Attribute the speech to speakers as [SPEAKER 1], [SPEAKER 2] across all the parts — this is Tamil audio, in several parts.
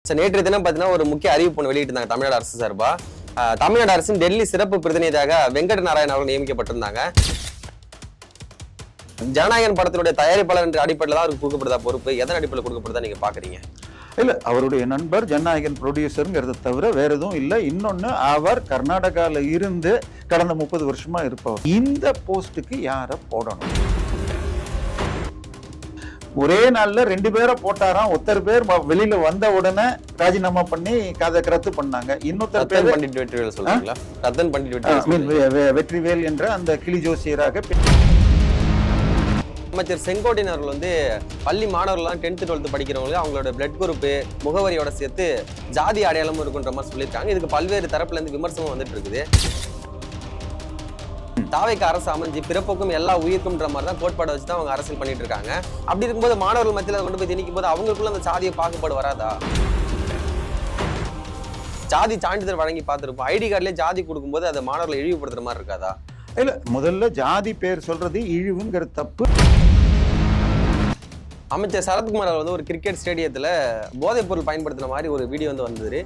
[SPEAKER 1] நேற்று தினம் பார்த்தீங்கன்னா ஒரு முக்கிய அறிவிப்பு ஒன்று வெளியிட்டிருந்தாங்க தமிழ்நாடு அரசு சார்பா. தமிழ்நாடு அரசின் டெல்லி சிறப்பு பிரதிநிதியாக வெங்கட நாராயணன் அவர்கள் நியமிக்கப்பட்டிருந்தாங்க. ஜனநாயகன் படத்தினுடைய தயாரிப்பாளர் என்ற அடிப்படையில் தான் அவருக்கு கொடுக்கப்படுதா பொறுப்பு? எதன் அடிப்படையில் கொடுக்கப்படுதா நீங்க பாக்குறீங்க?
[SPEAKER 2] இல்ல, அவருடைய நண்பர் ஜனநாயகன் ப்ரொடியூசருங்கிறத தவிர வேற எதுவும் இல்லை. இன்னொன்னு, அவர் கர்நாடகாவில் இருந்து கடந்த 30 வருஷமா இருப்பவர். இந்த போஸ்டுக்கு யாரை போடணும்? ஒரே நாள்ல 2 பேரை போட்டாராம். ஒருத்தர் பேர் வெளியில வந்த உடனே ராஜினாமா பண்ணி அதை ரத்து பண்ணாங்க. இன்னொருத்தர் பேர்
[SPEAKER 1] பண்டிட் வெற்றிவேல் சொல்றீங்களா? ரத்தன் பண்டிட்
[SPEAKER 2] வெற்றிவேல் என்ற அந்த கிளி ஜோசியராக.
[SPEAKER 1] அமைச்சர் செங்கோட்டையன் அவர்கள் பள்ளி மாணவர்கள்லாம் 10th 12th படிக்கிறவங்களுக்கு அவங்களோட பிளட் குரூப் முகவரியோட சேர்த்து ஜாதி அடையாளமும் இருக்குன்ற மாதிரி சொல்லியிருக்காங்க. இதுக்கு பல்வேறு தரப்புல இருந்து விமர்சனம் வந்துட்டு இருக்குது. தாவைக்கு அரசு அமைஞ்சு பிறப்புக்கும் எல்லா உயிருக்கும்ன்ற மாதிரி தான் கோட்பாடை வச்சு தான் அவங்க அரசியல் பண்ணிட்டு இருக்காங்க. அப்படி இருக்கும்போது மாணவர்கள் மத்தியில் அதை கொண்டு போய் திணிக்கும் போது அவங்களுக்குள்ள அந்த சாதியை பாகுபாடு வராதா? ஜாதி சான்றிதழ் வழங்கி பார்த்திருப்போம். ஐடி கார்டுலேயே ஜாதி கொடுக்கும்போது அதை மாணவர்களை இழிவுபடுத்துற மாதிரி இருக்காதா?
[SPEAKER 2] இல்ல, முதல்ல ஜாதி பேர் சொல்றது இழிவுங்கிற தப்பு.
[SPEAKER 1] அமைச்சர் சரத்குமார் அவர் ஒரு கிரிக்கெட் ஸ்டேடியத்துல போதைப் பொருள் பயன்படுத்தின மாதிரி ஒரு வீடியோ வந்தது.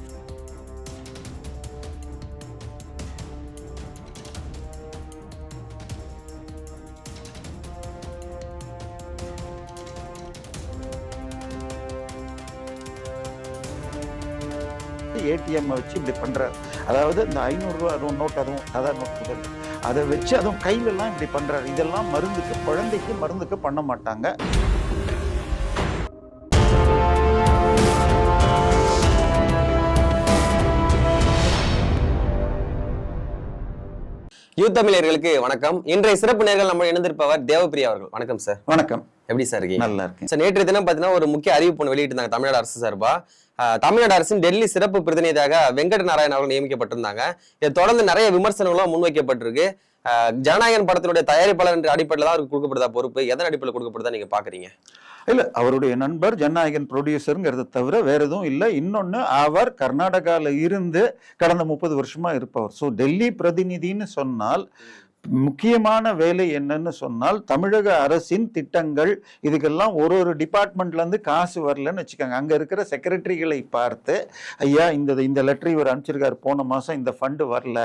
[SPEAKER 2] ஏடிஎம் வச்சு இப்படி பண்றாரு. அதாவது இந்த 500 ரூபா நோட், அதுவும் சாதாரண நோட் முதல் அதை வச்சு அதுவும் கையிலெல்லாம் இப்படி பண்றாரு. இதெல்லாம் மருந்துக்கு, குழந்தைக்கு மருந்துக்கு பண்ண மாட்டாங்க.
[SPEAKER 1] யூத்தமிழர்களுக்கு வணக்கம். இன்றைய சிறப்பு நேர்கள் நம்ம இணைந்திருப்பவர் தேவப்பிரியா அவர்கள். வணக்கம் சார்.
[SPEAKER 2] வணக்கம்.
[SPEAKER 1] எப்படி சார் இருக்கீங்க?
[SPEAKER 2] நல்லா இருக்கேன்
[SPEAKER 1] சார். நேற்று தினம் பார்த்தீங்கன்னா ஒரு முக்கிய அறிவிப்பு ஒன்று வெளியிட்டிருந்தாங்க தமிழ்நாடு அரசு சார்பா. தமிழ்நாடு அரசின் டெல்லி சிறப்பு பிரதிநிதியாக வெங்கட நாராயணன் அவர்கள் நியமிக்கப்பட்டிருந்தாங்க. இதை தொடர்ந்து நிறைய விமர்சனங்களும் முன்வைக்கப்பட்டிருக்கு. ஜனநாயகன் படத்தினுடைய தயாரிப்பாளர் என்ற அடிப்படையில் தான் அவருக்கு கொடுக்கப்படுதா பொறுப்பு? எதன் அடிப்படையில் கொடுக்கப்படுதா நீங்க பாக்குறீங்க?
[SPEAKER 2] இல்ல, அவருடைய நண்பர் ஜனநாயகன் ப்ரொடியூசருங்கிறத தவிர வேற எதுவும் இல்லை. இன்னொன்னு, அவர் கர்நாடகாவில் இருந்து கடந்த 30 வருஷமா இருப்பவர். ஸோ டெல்லி பிரதிநிதின்னு சொன்னால் முக்கியமான வேலை என்னன்னு சொன்னால் தமிழக அரசின் திட்டங்கள், இதுக்கெல்லாம் ஒரு டிபார்ட்மெண்ட்ல இருந்து காசு வரலன்னு வச்சுக்கோங்க. அங்க இருக்கிற செக்ரட்டரிகளை பார்த்து, ஐயா இந்த லெட்டர் இவர் அனுப்பிச்சிருக்காரு, போன மாசம் இந்த ஃபண்டு வரல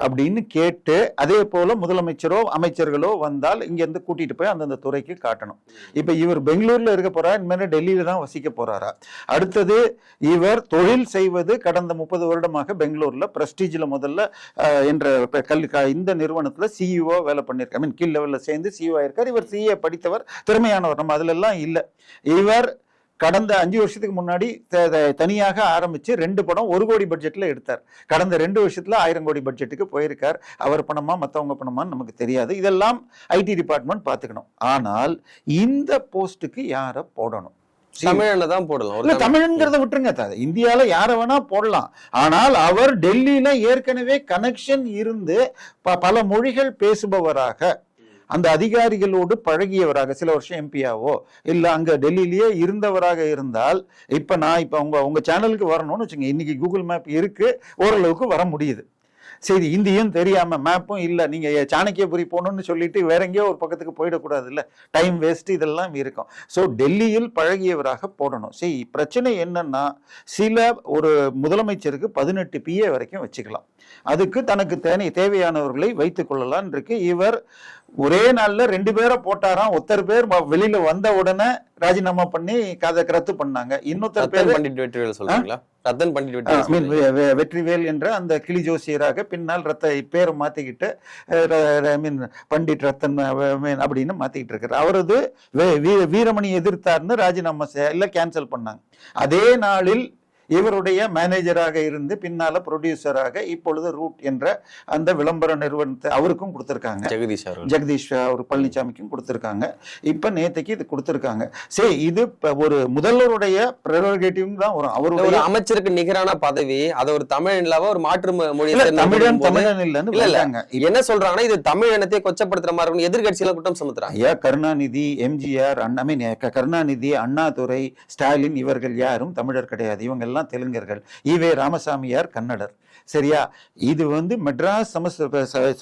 [SPEAKER 2] அப்படின்னு கேட்டு, அதே போல முதலமைச்சரோ அமைச்சர்களோ வந்தால் இங்க இருந்து கூட்டிட்டு போய் அந்தந்த துறைக்கு காட்டணும். இப்ப இவர் பெங்களூர்ல இருக்க போறா, இனிமேல் டெல்லியில தான் வசிக்க போறாரா? அடுத்தது, இவர் தொழில் செய்வது கடந்த 30 வருடமாக பெங்களூர்ல பிரஸ்டீஜ்ல முதல்ல என்ற இந்த நிறுவனத்துல சிஇஓ வேலை பண்ணியிருக்காரு. கீழ் லெவலில் சேர்ந்து சிஇஓ ஆயிருக்கார். இவர் சிஏ படித்தவர், திறமையானவர். நம்ம அதுல எல்லாம் இல்லை. இவர் கடந்த 5 வருஷத்துக்கு முன்னாடி தனியாக ஆரம்பிச்சு 2 படம் 1 கோடி பட்ஜெட்ல எடுத்தார். கடந்த 2 வருஷத்துல 1000 கோடி பட்ஜெட்டுக்கு போயிருக்கார். அவர் பணமா மற்றவங்க பணமான்னு நமக்கு தெரியாது. இதெல்லாம் ஐடி டிபார்ட்மெண்ட் பார்த்துக்கணும். ஆனால் இந்த போஸ்டுக்கு யாரை போடணும்?
[SPEAKER 1] தமிழ்ல தான் போடலாம்.
[SPEAKER 2] இல்ல, தமிழ்ங்கிறத விட்டுருங்க. இந்தியால யார வேணா போடலாம். ஆனால் அவர் டெல்லியில ஏற்கனவே கனெக்ஷன் இருந்து பல மொழிகள் பேசுபவராக, அந்த அதிகாரிகளோடு பழகியவராக, சில வருஷம் எம்பியாவோ இல்ல அங்க டெல்லியிலேயே இருந்தவராக இருந்தால், இப்ப உங்க சேனலுக்கு வரணும்னு வச்சுங்க. இன்னைக்கு கூகுள் மேப் இருக்கு, ஓரளவுக்கு வர முடியுது. சரி, இந்தியும் தெரியாம, மேப்பும் இல்லை, நீங்க சாணக்கியபுரி போகணும்னு சொல்லிட்டு வேற எங்கேயோ ஒரு பக்கத்துக்கு போயிடக்கூடாது, இல்லை, டைம் வேஸ்ட் இதெல்லாம் இருக்கும். ஸோ டெல்லியில் பழகியவராக போடணும். சரி, பிரச்சனை என்னன்னா, ஒரு முதலமைச்சருக்கு 18 PA வரைக்கும் வச்சுக்கலாம். அதுக்கு தனக்கு தேவையானவர்களை வைத்துக் கொள்ளலாம் இருக்கு. இவர் ஒரே நாள்ல 2 பேரை போட்டாராம். ஒருத்தர் பேர் வெளியில வந்த உடனே ராஜினாமா பண்ணி அதை ரத்து பண்ணாங்க. இன்னொருத்தர் பேர்
[SPEAKER 1] பண்டிட் வெற்றிவேல் சொல்றீங்களா? ரத்தன் பண்டிட்
[SPEAKER 2] வெற்றிவேல் என்ற அந்த கிளி ஜோசியராக பின்னால் பேரை மாத்திக்கிட்டு பண்டிட் ரத்தன் அப்படின்னு மாத்திக்கிட்டு இருக்காரு. அவரது வீரமணி எதிர்த்தார்னு ராஜினாமா இல்ல கேன்சல் பண்ணாங்க. அதே நாளில் இவருடைய மேனேஜராக இருந்து பின்னால ப்ரொடியூசராக இப்பொழுது ரூட் என்ற அந்த விளம்பர நிறுவனத்தை அவருக்கும் கொடுத்திருக்காங்க. ஜெகதீஷ் அவர் பழனிசாமிக்கும் கொடுத்திருக்காங்க. இப்ப நேத்தைக்கு இது கொடுத்திருக்காங்க. சரி, இது ஒரு முதல்வருடைய ப்ரெரோகேட்டிவ் தான் வரும். அவருடைய
[SPEAKER 1] அமைச்சருக்கு நிகரான பதவி, அதை ஒரு தமிழ் இல்லாம ஒரு மாற்று மொழி
[SPEAKER 2] தமிழன் இல்லன்னு
[SPEAKER 1] என்ன சொல்றாங்கன்னா, இது தமிழ் இனத்தை கொச்சப்படுத்துற மாதிரி எதிர்கட்சியில குற்றம் சுமத்துறாங்க.
[SPEAKER 2] ஐயா, கருணாநிதி, எம்ஜிஆர், கருணாநிதி, அண்ணாதுரை, ஸ்டாலின் இவர்கள் யாரும் தமிழர் கிடையாது. இவங்க எல்லாம் இவங்கெல்லாம் தெலுங்கர்கள், ஈவே ராமசாமியார் கன்னடர். சரியா? இது மெட்ராஸ்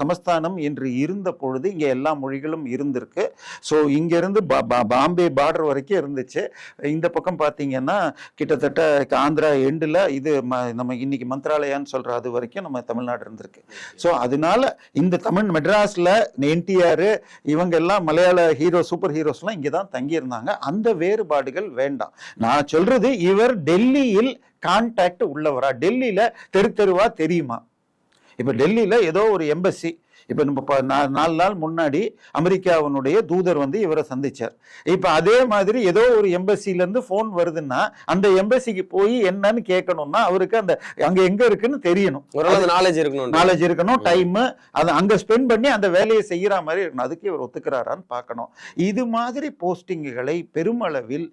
[SPEAKER 2] சமஸ்தானம் என்று இருந்த பொழுது இங்கே எல்லா மொழிகளும் இருந்திருக்கு. ஸோ இங்கேருந்து பாம்பே பார்டர் வரைக்கும் இருந்துச்சு. இந்த பக்கம் பார்த்தீங்கன்னா கிட்டத்தட்ட ஆந்திரா எண்டில் இது நம்ம இன்னைக்கு மந்த்ராலயான்னு சொல்கிற அது வரைக்கும் நம்ம தமிழ்நாடு இருந்திருக்கு. ஸோ அதனால இந்த மெட்ராஸில் என்டிஆர் இவங்க எல்லாம் மலையாள ஹீரோ சூப்பர் ஹீரோஸ்லாம் இங்கே தான் தங்கியிருந்தாங்க. அந்த வேறுபாடுகள் வேண்டாம். நான் சொல்றது இவர் டெல்லியில் கான்டாக்ட் உள்ளவரா, டெல்லியில தெருவா தெரியுமா? இப்ப டெல்லியில ஏதோ ஒரு எம்பசி, இப்ப நம்ம 4 நாள் முன்னாடி அமெரிக்காவினுடைய தூதர் இவரை சந்திச்சார். இப்ப அதே மாதிரி ஏதோ ஒரு எம்பசில இருந்து போன் வருதுன்னா அந்த எம்பசிக்கு போய் என்னன்னு கேட்கணும்னா அவருக்கு அங்க எங்க இருக்குன்னு தெரியணும், நாலேஜ் இருக்கணும், டைம் அதை அங்க ஸ்பெண்ட் பண்ணி அந்த வேலையை செய்யற மாதிரி இருக்கணும். அதுக்கு இவர் ஒத்துக்கிறாரான்னு பார்க்கணும். இது மாதிரி போஸ்டிங்குகளை பெருமளவில்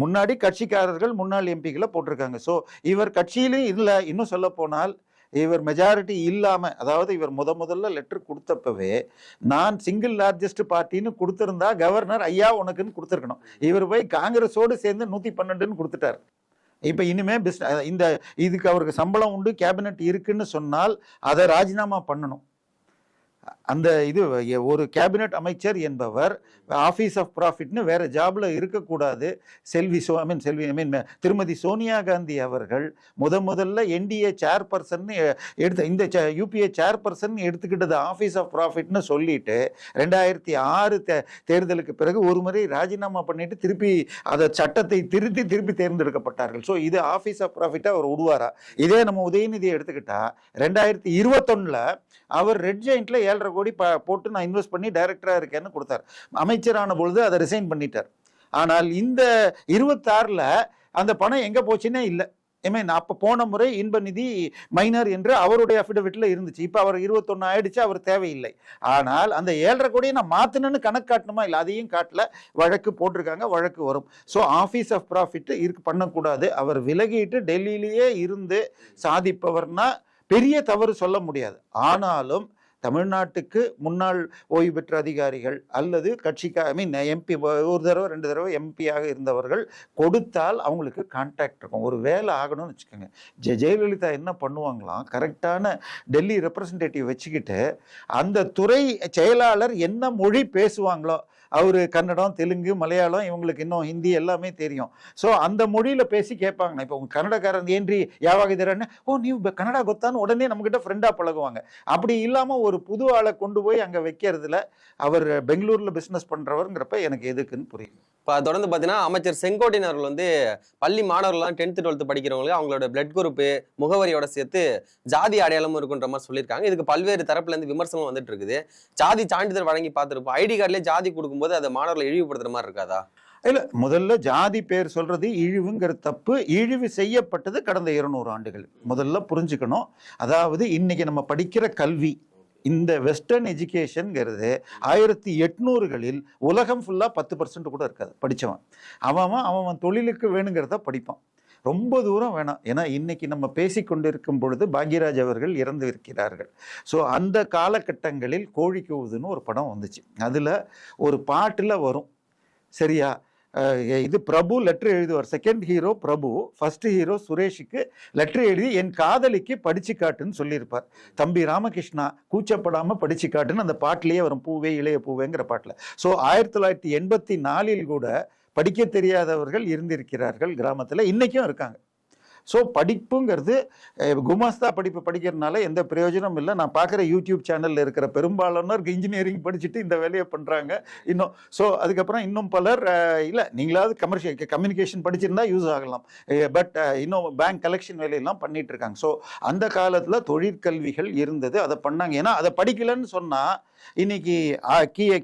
[SPEAKER 2] முன்னாடி கட்சிக்காரர்கள் முன்னாள் எம்பிகளை போட்டிருக்காங்க. ஸோ இவர் கட்சியிலும் இல்லை. இன்னும் சொல்ல போனால் இவர் மெஜாரிட்டி இல்லாம, அதாவது இவர் முதல்ல லெட்டர் கொடுத்தப்பவே நான் சிங்கிள் லார்ஜஸ்ட் பார்ட்டின்னு கொடுத்திருந்தா கவர்னர் ஐயா உனக்குன்னு கொடுத்துருக்கணும். இவர் போய் காங்கிரஸோடு சேர்ந்து 112 கொடுத்துட்டார். இப்ப இனிமே இந்த இதுக்கு அவருக்கு சம்பளம் உண்டு, கேபினெட் இருக்குன்னு சொன்னால் அதை ராஜினாமா பண்ணணும். அந்த இது ஒரு கேபினெட் அமைச்சர் என்பவர் ஆஃபீஸ் ஆஃப் ப்ராஃபிட்னு வேற ஜாப்ல இருக்கக்கூடாது. திருமதி சோனியா காந்தி அவர்கள் முதல்ல என்டிஏ சேர்பர்சன் எடுத்து இந்த யூபிஏ சேர்பர்சன் எடுத்துக்கிட்டது ஆஃபீஸ் ஆஃப் ப்ராஃபிட்னு சொல்லிட்டு 2006 தேர்தலுக்கு பிறகு ஒரு முறை ராஜினாமா பண்ணிட்டு திருப்பி அதை சட்டத்தை திருப்பி தேர்ந்தெடுக்கப்பட்டார்கள். ஸோ இது ஆஃபீஸ் ஆஃப் ப்ராஃபிட்டா அவர் விடுவாரா? இதே நம்ம உதயநிதியை எடுத்துக்கிட்டா 2021 அவர் ரெட் ஜெயிண்ட்ல 7.5 கோடி போட்டு நான் இன்வெஸ்ட் பண்ணி டைரக்டரா இருக்கேன்னு கொடுத்தார். அமைச்சரான பொழுது அதை ரிசைன் பண்ணிட்டார். ஆனால் இந்த 26 அந்த பணம் எங்க போச்சுன்னே இல்லை. அப்ப போன முறை இன்ப நிதி மைனர் என்று அவருடைய அஃபிடவிட்ல இருந்துச்சு. இப்ப அவர் 21 ஆயிடுச்சு, அவர் தேவையில்லை. ஆனால் அந்த 7.5 கோடியை நான் மாத்தினு கணக்கு காட்டணுமா? இல்லை, அதையும் காட்டல. வழக்கு போட்டிருக்காங்க, வழக்கு வரும். ஸோ ஆஃபீஸ் ஆஃப் ப்ராஃபிட் பண்ணக்கூடாது. அவர் விலகிட்டு டெல்லியிலேயே இருந்து சாதிப்பவர்னா பெரிய தவறு சொல்ல முடியாது. ஆனாலும் தமிழ்நாட்டுக்கு முன்னாள் ஓய்வு பெற்ற அதிகாரிகள் அல்லது எம்பி ஒரு தடவை 2 தடவை எம்பியாக இருந்தவர்கள் கொடுத்தால் அவங்களுக்கு கான்டாக்ட் இருக்கும். ஒரு வேலை ஆகணும்னு வச்சுக்கோங்க. ஜெயலலிதா என்ன பண்ணுவாங்களாம், கரெக்டான டெல்லி ரெப்ரசன்டேட்டிவ் வச்சுக்கிட்டு அந்த துறை செயலாளர் என்ன மொழி பேசுவாங்களோ, அவரு கன்னடம், தெலுங்கு, மலையாளம், இவங்களுக்கு இன்னும் ஹிந்தி எல்லாமே தெரியும். ஸோ அந்த மொழியில பேசி கேட்பாங்க. இப்போ உங்க கன்னடக்காரன் ஏன்றி யாவாகிதரன்னு, ஓ நீ கன்னடா கொத்தான்னு உடனே நம்ம கிட்ட ஃப்ரெண்டா பழகுவாங்க. அப்படி இல்லாம ஒரு புது ஆளை கொண்டு போய் அங்க வைக்கிறதுல அவர் பெங்களூர்ல பிசினஸ் பண்றவருங்கிறப்ப எனக்கு எதுக்குன்னு புரியும்.
[SPEAKER 1] இப்போ தொடர்ந்து பார்த்தீங்கன்னா அமைச்சர் செங்கோட்டையன் அவர்கள் பள்ளி மாணவர்கள்லாம் 10th 12th படிக்கிறவங்களுக்கு அவங்களோட பிளட் குரூப்பு முகவரியோட சேர்த்து ஜாதி அடையாளமும் இருக்குன்ற மாதிரி சொல்லியிருக்காங்க. இதுக்கு பல்வேறு தரப்புல இருந்து விமர்சனம் வந்துட்டு இருக்குது. ஜாதி சான்றிதழ் வழங்கி பார்த்துருப்போம், ஐடி கார்டுலேயே ஜாதி கொடுக்கும்போது அதை மாணவர்களை இழிவுபடுத்துற மாதிரி இருக்காதா?
[SPEAKER 2] இல்ல, முதல்ல ஜாதி பேர் சொல்றது இழிவுங்கிற தப்பு. இழிவு செய்யப்பட்டது கடந்த 200 ஆண்டுகள். முதல்ல புரிஞ்சுக்கணும். அதாவது இன்னைக்கு நம்ம படிக்கிற கல்வி, இந்த வெஸ்டர்ன் எஜுகேஷன்ங்கிறது 1800களில் உலகம் ஃபுல்லா 10% கூட இருக்காது. படிச்சவன் அவன் தொழிலுக்கு வேணுங்கிறத படிப்பான். ரொம்ப தூரம் வேணாம். ஏன்னா இன்னைக்கு நம்ம பேசிக்கொண்டிருக்கும் பொழுது பாக்யராஜ் அவர்கள் இறந்து இருக்கிறார்கள். ஸோ அந்த காலகட்டங்களில் கோழி கூவுதுன்னு ஒரு படம் வந்துச்சு. அதுல ஒரு பாட்டுல வரும், சரியா? இது பிரபு லெட்டர் எழுதுவார். செகண்ட் ஹீரோ பிரபு, ஃபர்ஸ்ட் ஹீரோ சுரேஷுக்கு லெட்டர் எழுதி என் காதலிக்கு படிச்சு காட்டுன்னு சொல்லியிருப்பார். தம்பி ராமகிருஷ்ணா கூச்சப்படாம படிச்சு காட்டுன்னு அந்த பாட்டிலேயே வரும், பூவே இளைய பூவேங்கிற பாட்டில். ஸோ 1984 கூட படிக்க தெரியாதவர்கள் இருந்திருக்கிறார்கள் கிராமத்தில், இன்னைக்கும் இருக்காங்க. ஸோ படிப்புங்கிறது குமாஸ்தா படிப்பு படிக்கிறதுனால எந்த பிரயோஜனம் இல்லை. நான் பார்க்குற யூடியூப் சேனலில் இருக்கிற பெரும்பாலானோர் இன்ஜினியரிங் படிச்சுட்டு இந்த வேலையை பண்ணுறாங்க இன்னும். ஸோ அதுக்கப்புறம் இன்னும் பலர் இல்லை, நீங்களாவது கம்யூனிகேஷன் படிச்சிருந்தா யூஸ் ஆகலாம். பட் இன்னும் பேங்க் கலெக்ஷன் வேலையெல்லாம் பண்ணிட்டு இருக்காங்க. ஸோ அந்த காலத்தில் தொழிற்கல்விகள் இருந்தது, அதை பண்ணாங்க. ஏன்னா அதை படிக்கலன்னு சொன்னால் இன்னைக்கு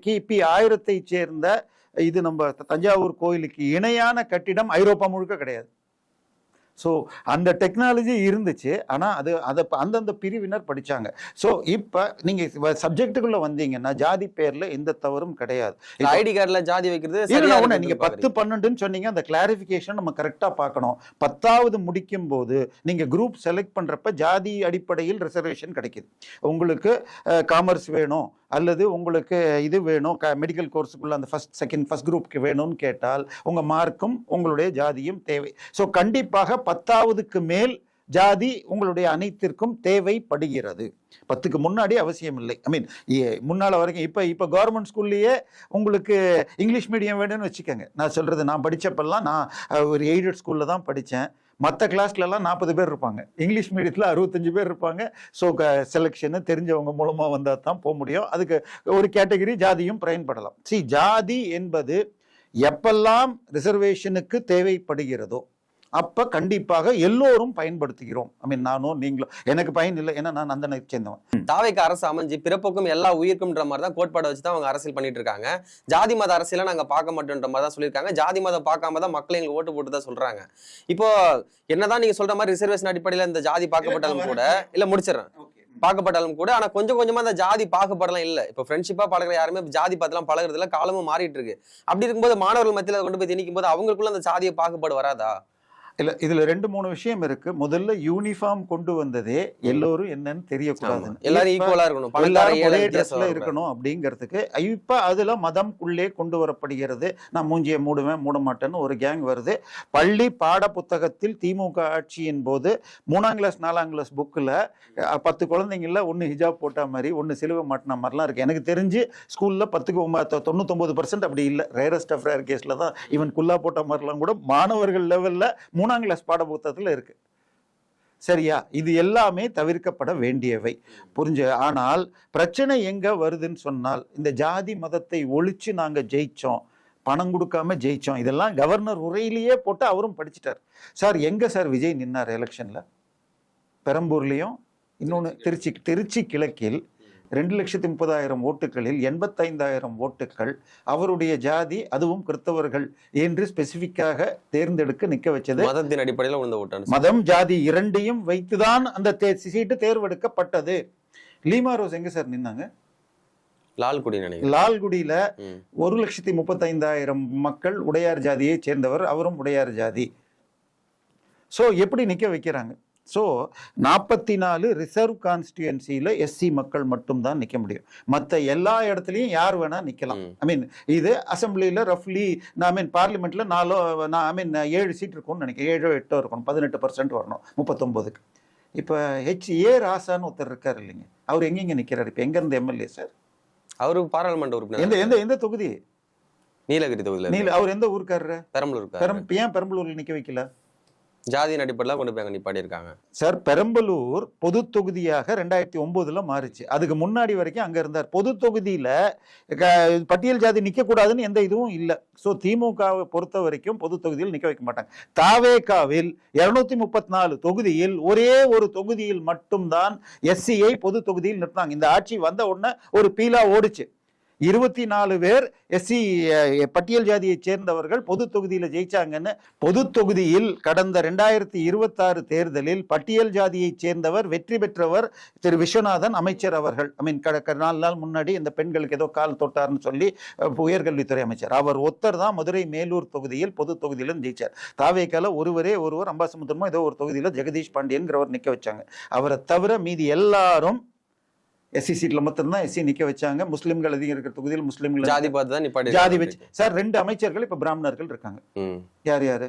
[SPEAKER 2] கிபி 1000 சேர்ந்த இது நம்ம தஞ்சாவூர் கோயிலுக்கு இணையான கட்டிடம் ஐரோப்பா முழுக்க கிடையாது. ஸோ அந்த டெக்னாலஜி இருந்துச்சு, ஆனால் அதை அந்தந்த பிரிவினர் படித்தாங்க. ஸோ இப்போ நீங்கள் சப்ஜெக்டுக்குள்ளே வந்தீங்கன்னா ஜாதி பேரில் எந்த தவறும் கிடையாது.
[SPEAKER 1] ஐடி கார்டில் ஜாதி வைக்கிறது
[SPEAKER 2] நீங்கள் 10, 12ன்னு சொன்னீங்க, அந்த கிளாரிஃபிகேஷன் நம்ம கரெக்டாக பார்க்கணும். 10வது முடிக்கும் போது நீங்கள் குரூப் செலக்ட் பண்ணுறப்ப ஜாதி அடிப்படையில் ரிசர்வேஷன் கிடைக்கிது. உங்களுக்கு காமர்ஸ் வேணும் அல்லது உங்களுக்கு இது வேணும், மெடிக்கல் கோர்ஸுக்குள்ள அந்த ஃபர்ஸ்ட் குரூப்க்கு வேணும்னு கேட்டால் உங்கள் மார்க்கும் உங்களுடைய ஜாதியும் தேவை. ஸோ கண்டிப்பாக 10வதுக்கு மேல் ஜாதி உங்களுடைய அனைத்திற்கும் தேவைப்படுகிறது. 10க்கு முன்னாடி அவசியம் இல்லை. ஐ மீன் முன்னால வரைக்கும் இப்ப கவர்மெண்ட் ஸ்கூல்லயே உங்களுக்கு இங்கிலீஷ் மீடியம் வேணும்னு வச்சுக்கோங்க. நான் சொல்றது, நான் படிச்சப்பெல்லாம் நான் ஒரு எய்டட் ஸ்கூல்ல தான் படித்தேன். மற்ற கிளாஸ்லலாம் 40 பேர் இருப்பாங்க, இங்கிலீஷ் மீடியத்தில் 65 பேர் இருப்பாங்க. ஸோ செலெக்ஷனு தெரிஞ்சவங்க மூலமாக வந்தால் தான் போக முடியும். அதுக்கு ஒரு கேட்டகரி ஜாதியும் பயன்படலாம். ஜாதி என்பது எப்பெல்லாம் ரிசர்வேஷனுக்கு தேவைப்படுகிறதோ அப்ப கண்டிப்பாக எல்லோரும் பயன்படுத்துகிறோம். ஐ மீன் நானும் நீங்களும், எனக்கு பயன் இல்லை, ஏன்னா நான் அந்தனை சேர்ந்தவன்.
[SPEAKER 1] தாவேக்கு அரசு அமைஞ்சு பிறப்புக்கும் எல்லா உயிருக்கும்ன்ற மாதிரி தான் கோட்பாடை வச்சு தான் அவங்க அரசியல் பண்ணிட்டு இருக்காங்க. ஜாதி மத அரசியலை நாங்க பார்க்க மாட்டோம்ன்ற மாதிரி தான் சொல்லியிருக்காங்க. ஜாதி மதம் பார்க்காம தான் மக்களை எங்களுக்கு ஓட்டு போட்டு தான் சொல்றாங்க. இப்போ என்னதான் நீங்க சொல்ற மாதிரி ரிசர்வேஷன் அடிப்படையில இந்த ஜாதி பார்க்கப்பட்டாலும் கூட, இல்ல முடிச்சிடறேன், பார்க்கப்பட்டாலும் கூட ஆனா கொஞ்சம் கொஞ்சமா அந்த ஜாதி பாகுபாடெல்லாம் இல்ல. இப்ப ஃப்ரெண்ட்ஷிப்பா பழகிற யாருமே ஜாதி பார்த்துலாம் பழகுறதுல காலமும் மாறிட்டு இருக்கு. அப்படி இருக்கும்போது மாணவர்கள் மத்தியில கொண்டு போய் திணிக்கும் போது அவங்களுக்குள்ள அந்த ஜாதிய பாகுபாடு வராதா?
[SPEAKER 2] இல்ல, இதுல 2-3 விஷயம் இருக்கு. முதல்ல யூனிஃபார்ம் கொண்டு வந்ததே எல்லோரும் என்னன்னு தெரியக்கூடாது,
[SPEAKER 1] எல்லாரும் ஈக்குவலா இருக்கணும்,
[SPEAKER 2] எல்லாரும் ஒரே ட்ரெஸ்ல இருக்கணும் அப்படிங்கிறதுக்கு. இப்ப அதுல மதம்குள்ளே கொண்டு வரப்படுகிறது. நான் மூஞ்சியை மூடுவேன் மூட மாட்டேன்னு ஒரு கேங் வருது. பள்ளி பாட புத்தகத்தில் திமுக ஆட்சியின் போது 3ஆம் கிளாஸ் 4ஆம் கிளாஸ் புக்கில் 10 குழந்தைங்கள ஒன்று ஹிஜாப் போட்ட மாதிரி, ஒன்று சிலுவை மாட்டின மாதிரிலாம் இருக்கு. எனக்கு தெரிஞ்சு ஸ்கூல்ல 10க்கு 99% அப்படி இல்லை. ரேரஸ்ட் ஆஃப் ரேர் கேஸ்ல தான் ஈவன் குல்லா போட்ட மாதிரிலாம் கூட மாணவர்கள் லெவல்ல 3ஆம் கிளாஸ் பாட புத்தகத்தில் இருக்கு. சரியா? இது எல்லாமே தவிர்க்கப்பட வேண்டியவை. ஆனால் பிரச்சனை எங்க வருதுன்னு சொன்னால், இந்த ஜாதி மதத்தை ஒழிச்சு நாங்க ஜெயிச்சோம், பணம் கொடுக்காம ஜெயிச்சோம், இதெல்லாம் கவர்னர் உரையிலேயே போட்டு அவரும் படிச்சுட்டார். சார் எங்க சார் விஜய் நின்னார் எலெக்ஷன்ல? பெரம்பூர்லயும், இன்னொன்னு திருச்சி கிழக்கில் 2,30,000 ஓட்டுகளில் 85,000 ஓட்டுகள் அவருடைய ஜாதி, அதுவும் கிறிஸ்தவர்கள் என்று ஸ்பெசிபிக்காக தேர்ந்தெடுக்க நிக்க வச்சது.
[SPEAKER 1] மதத்தின் அடிப்படையில் உள்ள ஓட்டு,
[SPEAKER 2] மதம் ஜாதி இரண்டையும் வைத்துதான் அந்த சீட்டு தேர்வெடுக்கப்பட்டது. லீமா ரோஸ் எங்க சார் நின்னாங்க? லால்குடியில 1,35,000 மக்கள் உடையார் ஜாதியை சேர்ந்தவர், அவரும் உடையார் ஜாதி. சோ எப்படி நிக்க வைக்கிறாங்க? ஸோ 44 ரிசர்வ் கான்ஸ்டியூன்சியில் எஸ்சி மக்கள் மட்டும்தான் நிற்க முடியும். மற்ற எல்லா இடத்துலையும் யார் வேணா நிற்கலாம். ஐ மீன் இது அசம்பிளியில் ரஃப்லி, நான் பார்லிமெண்ட்ல 7 சீட் இருக்கும்னு நினைக்கிறேன், 7-8 இருக்கணும், 18% வரணும் 39க்கு. இப்போ ஏ ராசான்னு ஒருத்தர் இருக்கார் இல்லைங்க, அவர் எங்கெங்க நிற்கிறார்? இப்போ எங்கேருந்து எம்எல்ஏ சார்?
[SPEAKER 1] அவரு பாராளுமன்ற உறுப்பினர்.
[SPEAKER 2] எந்த தொகுதி?
[SPEAKER 1] நீலகிரி தொகுதியில்.
[SPEAKER 2] அவர் எந்த ஊருக்காரரு?
[SPEAKER 1] பெரம்பலூர்.
[SPEAKER 2] ஏன் பெரம்பலூர்ல நிற்க வைக்கல?
[SPEAKER 1] ஜாதியின் அடிப்படையில் கொண்டு போய் நிப்பாடி இருக்காங்க
[SPEAKER 2] சார். பெரம்பலூர் பொது தொகுதியாக 2009 மாறுச்சு. அதுக்கு முன்னாடி வரைக்கும் அங்க இருந்தார். பொது தொகுதியில பட்டியல் ஜாதி நிக்க கூடாதுன்னு எந்த இதுவும் இல்லை. ஸோ திமுகவை பொறுத்த வரைக்கும் பொது தொகுதியில் நிக்க வைக்க மாட்டாங்க. தாவேகாவில் 234 தொகுதியில் ஒரே ஒரு தொகுதியில் மட்டும்தான் எஸ்சியை பொது தொகுதியில் நிறுத்தாங்க. இந்த ஆட்சி வந்த உடனே ஒரு பீலா ஓடிச்சு. 24 பேர் எஸ்சி பட்டியல் ஜாதியை சேர்ந்தவர்கள் பொது தொகுதியில் ஜெயிச்சாங்கன்னு. பொது தொகுதியில் கடந்த 2026 தேர்தலில் பட்டியல் ஜாதியை சேர்ந்தவர் வெற்றி பெற்றவர் திரு விஸ்வநாதன் அமைச்சர் அவர்கள். ஐ மீன் 4 நாள் முன்னாடி இந்த பெண்களுக்கு ஏதோ கால் தொட்டார்னு சொல்லி உயர்கல்வித்துறை அமைச்சர் அவர் ஒருத்தர் தான் மதுரை மேலூர் தொகுதியில் பொது தொகுதியிலும் ஜெயிச்சார். தாவேக்கால ஒருவர் அம்பாசமுத்திரமோ ஏதோ ஒரு தொகுதியில் ஜெகதீஷ் பாண்டியன்கிறவர் நிக்க வச்சாங்க. அவரை தவிர மீதி எல்லாரும் எஸ்சி சீட்ல மட்டும்தான் எஸ்சி நிக்க வச்சாங்க. முஸ்லிம்கள் அதிகம் இருக்கிற தொகுதியில் முஸ்லிம்கள் ஜாதி வச்சு. சார் 2 அமைச்சர்கள் இப்ப பிராமணர்கள் இருக்காங்க. யாரு?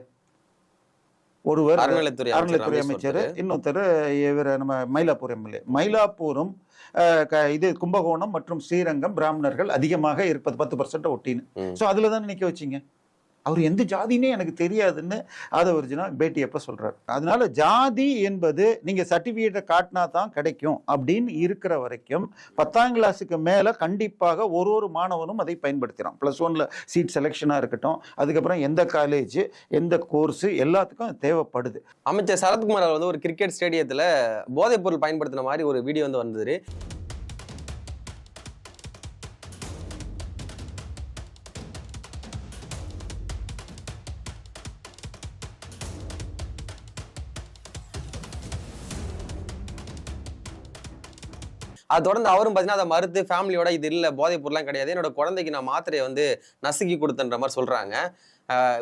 [SPEAKER 2] ஒருவர் அறநிலைத்துறை அமைச்சர், இன்னொருத்தர் இவர் நம்ம மயிலாப்பூர் எம்எல்ஏ. மயிலாப்பூரும் இது கும்பகோணம் மற்றும் ஸ்ரீரங்கம் பிராமணர்கள் அதிகமாக இருப்பது 10% ஒட்டின்னு. ஸோ அதுல தானே நிக்க வச்சிங்க. அவர் எந்த ஜாதினே எனக்கு தெரியாதுன்னு ஆதவர்ஜுனா பேட்டி எப்ப சொல்றாரு. அதனால ஜாதி என்பது நீங்க சர்டிபிகேட்டை காட்டினா தான் கிடைக்கும் அப்படின்னு இருக்கிற வரைக்கும் 10ஆம் கிளாஸுக்கு மேல கண்டிப்பாக ஒரு மாணவனும் அதை பயன்படுத்துறான். +1ல சீட் செலெக்ஷனா இருக்கட்டும், அதுக்கப்புறம் எந்த காலேஜ் எந்த கோர்ஸ் எல்லாத்துக்கும் தேவைப்படுது.
[SPEAKER 1] அமைச்சர் சரத்குமார் அவர் ஒரு கிரிக்கெட் ஸ்டேடியத்துல போதைப் பொருள் பயன்படுத்தின மாதிரி ஒரு வீடியோ வந்தது. அது தொடர்ந்து அவரும் பார்த்தீங்கன்னா அதை மறுத்து ஃபேமிலியோட இது இல்லை போதைப் பொருள்லாம் கிடையாது, என்னோட குழந்தைக்கு நான் மாத்திரையை நசுக்கி கொடுத்தன்ற மாதிரி சொல்றாங்க.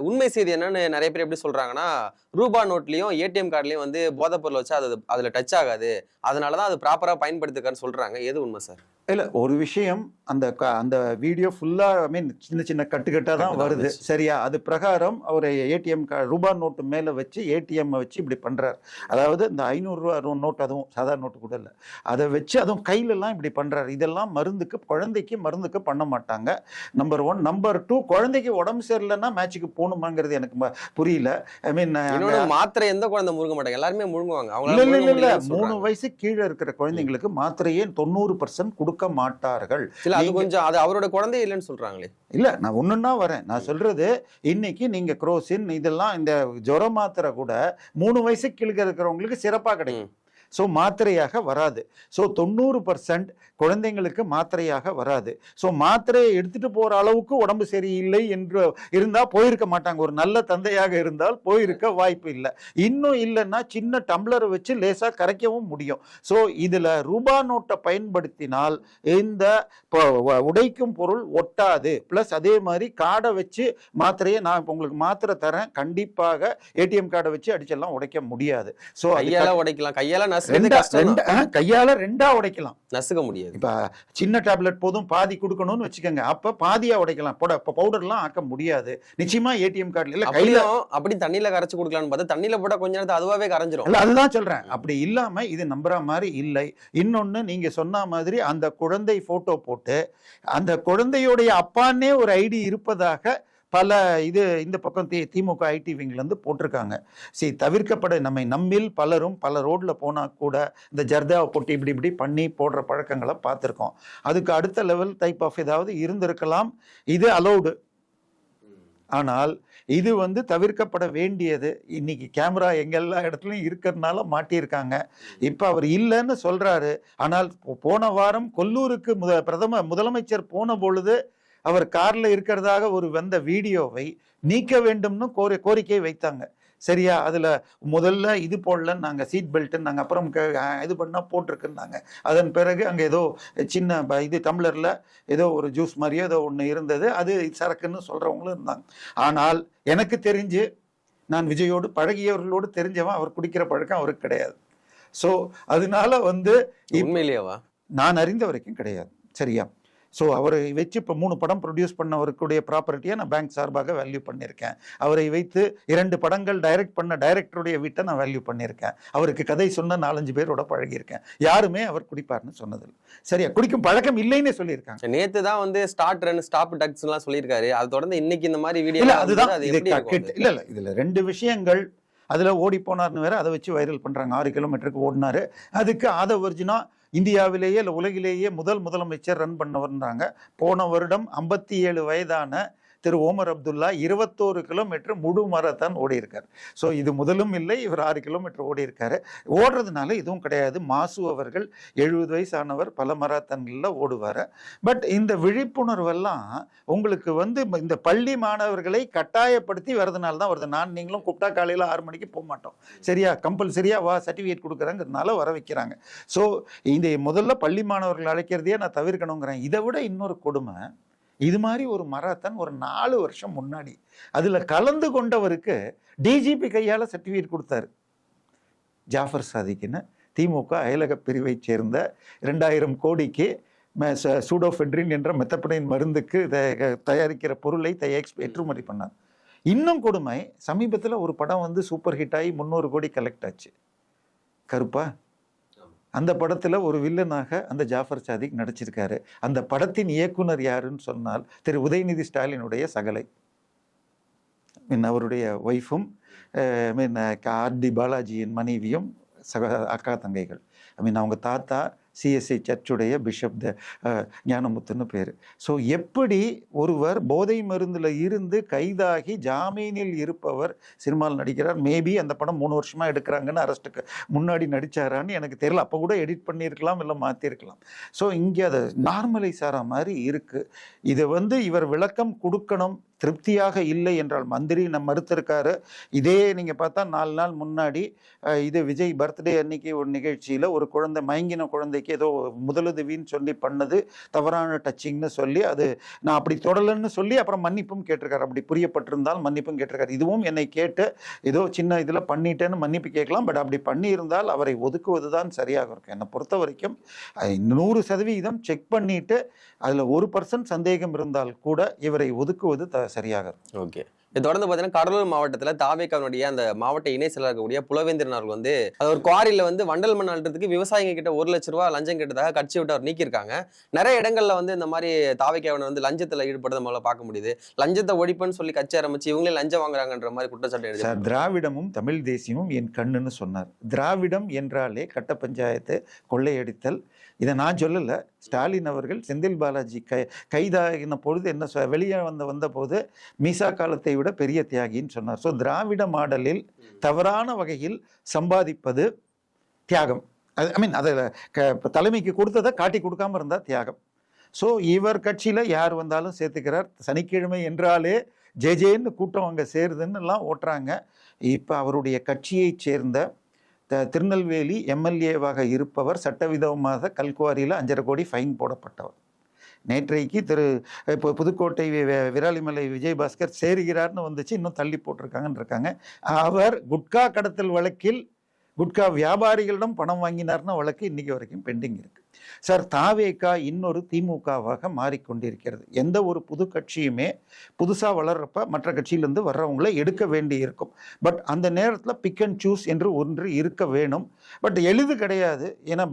[SPEAKER 1] உண்மை செய்தி என்னன்னு நிறைய பேர் எப்படி சொல்றாங்கன்னா, ரூபா நோட்லயும் ஏடிஎம் கார்டுலயும் வந்து போதைப் பொருள் வச்சா அதுல டச் ஆகாது, அதனாலதான் அது ப்ராப்பரா பயன்படுத்துக்கான்னு சொல்றாங்க. எது உண்மை சார்?
[SPEAKER 2] இல்ல ஒரு விஷயம், அந்த வீடியோ ஃபுல்லா ஐ மீன் சின்ன சின்ன கட்டுக்கட்டா தான் வருது, சரியா? அது பிரகாரம் அவர் ஏடிஎம் ரூபா நோட்டு மேல வச்சு ஏடிஎம் வச்சு இப்படி பண்றாரு. அதாவது இந்த 500 ரூபா நோட், அதுவும் சாதாரண நோட்டு கூட இல்லை, அதை வச்சு அதுவும் கையில எல்லாம் இப்படி பண்றாரு. இதெல்லாம் மருந்துக்கு, குழந்தைக்கு மருந்துக்கு பண்ண மாட்டாங்க. நம்பர் 1. நம்பர் 2, குழந்தைக்கு உடம்பு சரியில்லைன்னா மேட்சுக்கு போகணுமாங்கிறது எனக்கு புரியல. ஐ மீன்
[SPEAKER 1] மாத்திரை எந்த குழந்தை முழுங்க மாட்டாங்க, எல்லாருமே முழுங்குவாங்க.
[SPEAKER 2] இல்ல 3 வயசு கீழே இருக்கிற குழந்தைங்களுக்கு மாத்திரையே 90% கொடுக்க மாட்டார்கள்.
[SPEAKER 1] அது கொஞ்சம் அது அவரோட குழந்தை இல்லைன்னு சொல்றாங்களே.
[SPEAKER 2] இல்ல நான் ஒண்ணுன்னா வரேன். நான் சொல்றது, இன்னைக்கு நீங்க குரோசின் இதெல்லாம் இந்த ஜுர மாத்திரை கூட 3 வயசு கீழே இருக்கிறவங்களுக்கு சிறப்பா கிடைக்கும். ஸோ மாத்திரையாக வராது. ஸோ 90% குழந்தைங்களுக்கு மாத்திரையாக வராது. ஸோ மாத்திரையை எடுத்துட்டு போற அளவுக்கு உடம்பு சரியில்லை என்று இருந்தா போயிருக்க மாட்டாங்க. ஒரு நல்ல தந்தையாக இருந்தால் போயிருக்க வாய்ப்பு இல்லை. இன்னும் இல்லைன்னா சின்ன டம்ளரை வச்சு லேசா கரைக்கவும் முடியும். ஸோ இதுல ரூபா நோட்டை பயன்படுத்தினால் இந்த உடைக்கும் பொருள் ஒட்டாது. பிளஸ் அதே மாதிரி கார்டை வச்சு மாத்திரையை, நான் இப்போ உங்களுக்கு மாத்திரை தரேன், கண்டிப்பாக ஏடிஎம் கார்டை வச்சு அடிச்செல்லாம் உடைக்க முடியாது. ஸோ
[SPEAKER 1] கையால உடைக்கலாம், கையால
[SPEAKER 2] கையால 2ஆ உடைக்கலாம்,
[SPEAKER 1] நசுக்க முடியாது.
[SPEAKER 2] இப்ப சின்ன டேப்லெட் போதும் பாதி கொடுக்கணும்னு வச்சுக்கோங்க, அப்ப பாதியா உடைக்கலாம். பவுடர்லாம் ஆக்க முடியாது நிச்சயமா ஏடிஎம் கார்டுல. இல்ல கையில
[SPEAKER 1] அப்படி தண்ணியில கரைச்சு கொடுக்கலாம்னு பார்த்தா தண்ணியில போட்டா கொஞ்ச நேரத்துல அதுவாவே கரைஞ்சிரும்.
[SPEAKER 2] இல்ல அதுதான் சொல்றேன். அப்படி இல்லாம இது நம்புற மாதிரி இல்லை. இன்னொன்னு, நீங்க சொன்ன மாதிரி அந்த குழந்தை போட்டோ போட்டு அந்த குழந்தையுடைய அப்பான்னே ஒரு ஐடி இருப்பதாக பல இந்த பக்கம் திமுக ஐடி விங்ல இருந்து போட்டிருக்காங்க. சரி, தவிர்க்கப்பட நம்மில் பலரும் பல ரோட்ல போனா கூட இந்த ஜர்தாவை போட்டு இப்படி இப்படி பண்ணி போடுற பழக்கங்களை பார்த்துருக்கோம். அதுக்கு அடுத்த லெவல் டைப் ஆஃப் ஏதாவது இருந்திருக்கலாம். இது அலௌடு. ஆனால் இது தவிர்க்கப்பட வேண்டியது. இன்னைக்கு கேமரா எங்கெல்லா இடத்துலையும் இருக்கிறதுனால மாட்டியிருக்காங்க. இப்ப அவர் இல்லைன்னு சொல்றாரு. ஆனால் போன வாரம் கொல்லூருக்கு முதலமைச்சர் போன பொழுது அவர் கார்ல இருக்கிறதாக ஒரு வந்த வீடியோவை நீக்க வேண்டும்னு கோரிக்கை வைத்தாங்க, சரியா? அதுல முதல்ல இது போடலன்னு நாங்க, சீட் பெல்ட் நாங்க அப்புறம் இது பண்ணா போட்டிருக்குன்னாங்க. அதன் பிறகு அங்க ஏதோ சின்ன இது டம்ளர்ல ஏதோ ஒரு ஜூஸ் மாதிரியோ ஏதோ ஒண்ணு இருந்தது, அது சரக்குன்னு சொல்றவங்களும் இருந்தாங்க. ஆனால் எனக்கு தெரிஞ்சு, நான் விஜயோடு பழகியவர்களோடு தெரிஞ்சவன், அவர் குடிக்கிற பழக்கம் அவருக்கு கிடையாது. ஸோ அதனால
[SPEAKER 1] உண்மையிலேயேவா?
[SPEAKER 2] நான் அறிந்த வரைக்கும் கிடையாது, சரியா? ஸோ அவரை வச்சு இப்போ 3 படம் ப்ரொடியூஸ் பண்ணவருக்குடைய ப்ராப்பர்ட்டியை நான் பேங்க் சார்பாக வேல்யூ பண்ணியிருக்கேன். அவரை வைத்து 2 படங்கள் டைரக்ட் பண்ண டைரக்டருடைய வீட்டை நான் வேல்யூ பண்ணியிருக்கேன். அவருக்கு கதை சொன்ன 4-5 பேரோட பழகியிருக்கேன். யாருமே அவர் குடிப்பார்னு சொன்னதில்லை, சரியா? குடிக்கும் பழக்கம் இல்லைன்னு சொல்லியிருக்காங்க.
[SPEAKER 1] நேத்து தான் ஸ்டார்ட் ரன் ஸ்டாப் டக்ஸ் எல்லாம் சொல்லியிருக்காரு. அதை தொடர்ந்து இன்னைக்கு இந்த மாதிரி வீடியோ
[SPEAKER 2] இல்லை, அதுதான் இல்லை இதுல 2 விஷயங்கள். அதுல ஓடி போனார்னு வேற, அதை வச்சு வைரல் பண்றாங்க. 6 கிலோமீட்டருக்கு ஓடினாரு. அதுக்கு ஆதவர்ஜுனா இந்தியாவிலேயே இல்லை உலகிலேயே முதலமைச்சர் ரன் பண்ணவர்ன்றாங்க. போன வருடம் 57 வயதான திரு ஓமர் அப்துல்லா 21 கிலோமீட்டர் முழு மாரத்தான் ஓடி இருக்காரு. ஸோ இது முதலும் இல்லை, இவர் 6 கிலோமீட்டர் ஓடி இருக்காரு. ஓடுறதுனால இதுவும் கிடையாது. மாசு அவர்கள் 70 வயசானவர், பல மராத்தான்களில் ஓடுவார். பட் இந்த விழிப்புணர்வெல்லாம் உங்களுக்கு இந்த பள்ளி மாணவர்களை கட்டாயப்படுத்தி வரதுனால தான் வருது. நீங்களும் கூப்பிட்டா காலையில் 6 மணிக்கு போக மாட்டோம், சரியா? கம்பல்சரியா வா, சர்டிஃபிகேட் கொடுக்குறாங்கிறதுனால வர வைக்கிறாங்க. ஸோ இந்த முதல்ல பள்ளி மாணவர்கள் அழைக்கிறதையே நான் தவிர்க்கணுங்கிறேன். இதை விட இன்னொரு கொடுமை, இது மாதிரி ஒரு மராத்தான் ஒரு 4 வருஷம் முன்னாடி அதுல கலந்து கொண்டவருக்கு டிஜிபி கையால சர்டிஃபிகேட் கொடுத்தாரு. ஜாஃபர் சாதிக்னு திமுக அயலக பிரிவை சேர்ந்த 2000 கோடிக்கு சூடோஃபெட்ரின் என்ற மெத்தப்படைன் மருந்துக்கு தயாரிக்கிற பொருளை ஏற்றுமதி பண்ணார். இன்னும் கொடுமை, சமீபத்தில் ஒரு படம் சூப்பர் ஹிட் ஆகி 300 கோடி கலெக்ட் ஆச்சு. கருப்பா, அந்த படத்துல ஒரு வில்லனாக அந்த ஜாஃபர் சாதிக் நடிச்சிருக்காரு. அந்த படத்தின் இயக்குனர் யாருன்னு சொன்னால் திரு உதயநிதி ஸ்டாலினுடைய சகலை. அவருடைய ஒய்ஃபும் ஆர்டி பாலாஜியின் மனைவியும் அக்கா தங்கைகள். அவங்க தாத்தா சிஎஸ்ஐ சர்ச்சுடைய பிஷப் ஞானமுத்துன்னு பேர். ஸோ எப்படி ஒருவர் போதை மருந்தில் இருந்து கைதாகி ஜாமீனில் இருப்பவர் சினிமாவில் நடிக்கிறார். மேபி அந்த படம் 3 வருஷமாக எடுக்கிறாங்கன்னு அரெஸ்ட்டுக்கு முன்னாடி நடித்தாரான்னு எனக்கு தெரியல. அப்போ கூட எடிட் பண்ணியிருக்கலாம், இல்லை மாற்றிருக்கலாம். ஸோ இங்கே அதை நார்மலைஸ் ஆகிற மாதிரி இருக்குது. இதை இவர் விளக்கம் கொடுக்கணும். திருப்தியாக இல்லை என்றால் மந்திரி மறுத்திருக்காரு. இதே நீங்க பார்த்தா 4 நாள் முன்னாடி இது விஜய் பர்த்டே அன்னைக்கு ஒரு நிகழ்ச்சியில ஒரு குழந்தை மயங்கின குழந்தைக்கு ஏதோ முதலுதவின்னு சொல்லி பண்ணது தவறான டச்சிங்னு சொல்லி அது நான் அப்படி தொடலன்னு சொல்லி அப்புறம் மன்னிப்பும் கேட்டிருக்காரு. அப்படி புரியப்பட்டிருந்தால் மன்னிப்பும் கேட்டிருக்காரு. இதுவும் என்னை கேட்டு ஏதோ சின்ன இதுல பண்ணிட்டேன்னு மன்னிப்பு கேட்கலாம். பட் அப்படி பண்ணியிருந்தால் அவரை ஒதுக்குவதுதான் சரியாக இருக்கும். என்னை பொறுத்த வரைக்கும் 100% செக் பண்ணிட்டு அதுல 1% சந்தேகம் இருந்தால் கூட இவரை ஒதுக்குவது சரியாக இருக்கும்.
[SPEAKER 1] ஓகே. இது தொடர்ந்து பார்த்தீங்கன்னா கடலூர் மாவட்டத்துல தாவேக்காவுடைய அந்த மாவட்ட இணை செயலர் இருக்கக்கூடிய புலவேந்திரன் அவர்கள் வந்து அது ஒரு குவாரியில வந்து வண்டல் மண் அள்ளுறதுக்கு விவசாயிங்க கிட்ட 1 லட்ச ரூபாய் லஞ்சம் கேட்டதாக கட்சி விட்டு அவர் நீக்கியிருக்காங்க. நிறைய இடங்கள்ல வந்து இந்த மாதிரி தாவேக்காவனை வந்து லஞ்சத்துல ஈடுபடுறத முதல்ல பார்க்க முடியுது. லஞ்சத்தை ஒழிப்புன்னு சொல்லி கட்சி ஆரம்பிச்சு இவங்களே லஞ்சம் வாங்குறாங்கன்ற மாதிரி குற்றச்சாட்டு எழுதி.
[SPEAKER 2] திராவிடமும் தமிழ் தேசியமும் என் கண்ணுன்னு சொன்னார். திராவிடம் என்றாலே கட்ட பஞ்சாயத்து, கொள்ளையடித்தல். இதை நான் சொல்லல, ஸ்டாலின் அவர்கள் செந்தில் பாலாஜி கைதாகின பொழுது என்ன வெளியே வந்த போது மீசா காலத்தை விட பெரிய தியாகின்னு சொன்னார். ஸோ திராவிட மாடலில் தவறான வகையில் சம்பாதிப்பது தியாகம். அதில் தலைமைக்கு கொடுத்ததை காட்டி கொடுக்காம இருந்தால் தியாகம். ஸோ இவர் கட்சியில் யார் வந்தாலும் சேர்த்துக்கிறார். சனிக்கிழமை என்றாலே ஜேஜேன்னு கூட்டம் அங்கே சேருதுன்னு எல்லாம் ஓட்டுறாங்க. இப்போ அவருடைய கட்சியை சேர்ந்த திருநெல்வேலி எம்எல்ஏவாக இருப்பவர் சட்டவிதமாக கல்குவாரியில் 5.5 கோடி ஃபைன் போடப்பட்டவர். நேற்றைக்கு இப்போ புதுக்கோட்டை விராலிமலை விஜயபாஸ்கர் சேருகிறார்னு வந்துச்சு, இன்னும் தள்ளி போட்டிருக்காங்கன்னு இருக்காங்க. அவர் குட்கா கடத்தல் வழக்கில் குட்கா வியாபாரிகளிடம் பணம் வாங்கினார்னு வழக்கு இன்னைக்கு வரைக்கும் பெண்டிங் இருக்கு. சார், தாவேகா இன்னொரு திமுகவாக மாறிக்கொண்டிருக்கிறது. எந்த ஒரு புது கட்சியுமே புதுசாக வளர்றப்ப மற்ற கட்சியிலேருந்து வர்றவங்களை எடுக்க வேண்டி இருக்கும். பட் அந்த நேரத்தில் பிக் அண்ட் சூஸ் என்று ஒன்று இருக்க வேணும். பட் எளிது கிடையாது. ஏன்னா